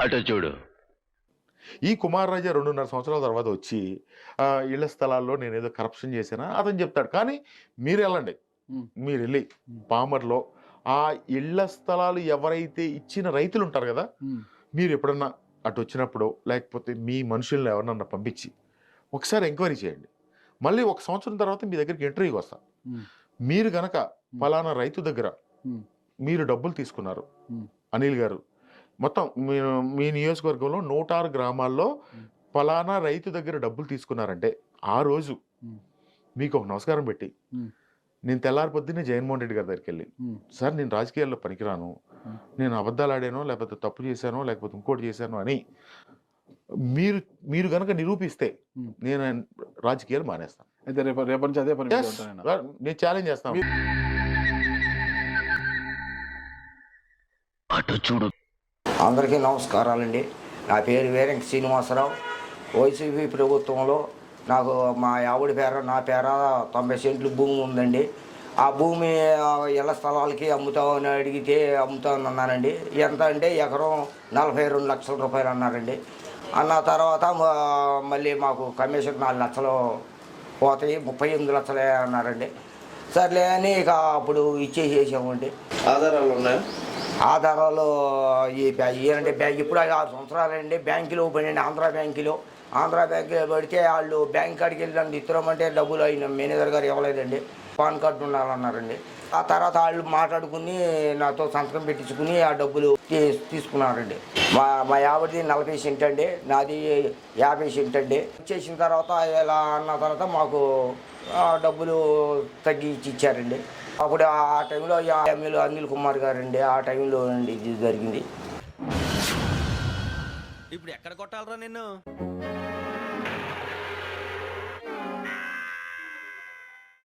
అటు చూడు. ఈ కుమార్ రాజా 2.5 సంవత్సరాల తర్వాత వచ్చి ఇళ్ల స్థలాల్లో నేనేదో కరప్షన్ చేశానా అతను చెప్తాడు. కానీ మీరెళ్ళండి. మీరెళ్ళి పామర్‌లో ఆ ఇళ్ల స్థలాలు ఎవరైతే ఇచ్చిన రైతులుంటారు గదా! మీరెప్పుడన్నా అటొచ్చినప్పుడో, లేకపోతే మీ మనుషుల్ని ఎవరినన్నా పంపించి ఒకసారి ఎంక్వైరీ చేయండి. మళ్ళీ 1 సంవత్సరం తర్వాత మీ దగ్గరికి ఇంటర్వ్యూకొస్తా. మీరు గనక పలానా రైతు దగ్గర మీరు డబ్బులు తీసుకున్నారు అనిల్ గారు. మొత్తం మీ నియోజకవర్గంలో 106 గ్రామాల్లో పలానా రైతు దగ్గర డబ్బులు తీసుకున్నారంటే, ఆ రోజు మీకు ఒక నమస్కారం పెట్టి, నేను తెల్లారి పొద్దున్నే జగన్మోహన్ రెడ్డి గారి దగ్గరికెళ్ళి, సార్ నేను రాజకీయాల్లో పనికిరాను, నేను అబద్ధాలు ఆడానో, లేకపోతే తప్పు చేశానో, లేకపోతే ఇంకోటి చేశానో అని మీరు గనక నిరూపిస్తే నేను రాజకీయాలు మానేస్తాను. అయితే రేపటి నుంచి అదే పని మీద ఉంటాను. నేను ఛాలెంజ్ చేస్తాను. అటు చూడు. అందరికీ నమస్కారాలండి. నా పేరు వీరంకి శ్రీనివాసరావు. వైసీపీ ప్రభుత్వంలో నాకు మా ఆవిడ పేర నా పేర 90 సెంట్లు భూమి ఉందండి. ఆ భూమి ఇళ్ల స్థలాలకి అమ్ముతామని అడిగితే అమ్ముతామని అన్నానండి. ఎంత అంటే ఎకరం 42 లక్షల రూపాయలు అన్నారండి. అన్న తర్వాత మళ్ళీ మాకు కమిషన్ 4 లక్షలు పోతాయి, 38 లక్షలే అన్నారండి. సర్లే అని ఇక అప్పుడు ఇచ్చేసేసామండి. ఆధారాలు ఉన్నాయి. ఆధారాలు ఏంటంటే ఇప్పుడు 6 సంవత్సరాలండి బ్యాంకులో పడండి. ఆంధ్రా బ్యాంకులో పడితే వాళ్ళు బ్యాంక్ కాడికి వెళ్ళండి ఇద్దరమంటే డబ్బులు అయిన మేనేజర్ గారు ఇవ్వలేదండి. పాన్ కార్డు ఉండాలన్నారండి. ఆ తర్వాత వాళ్ళు మాట్లాడుకుని నాతో సంతకం పెట్టించుకుని ఆ డబ్బులు తీసుకున్నారండి. మా ఆవిడది 40 సెంట్ అండి, నాది 50 సెంట్ అండి. చేసిన తర్వాత ఇలా అన్న తర్వాత మాకు డబ్బులు తగ్గించి ఇచ్చారండి. అప్పుడు ఆ టైంలో ఎమ్మెల్యే అనిల్ కుమార్ గారండి, ఆ టైంలో అండి ఇది జరిగింది. ఇప్పుడు ఎక్కడ కొట్టాలరా నిన్ను?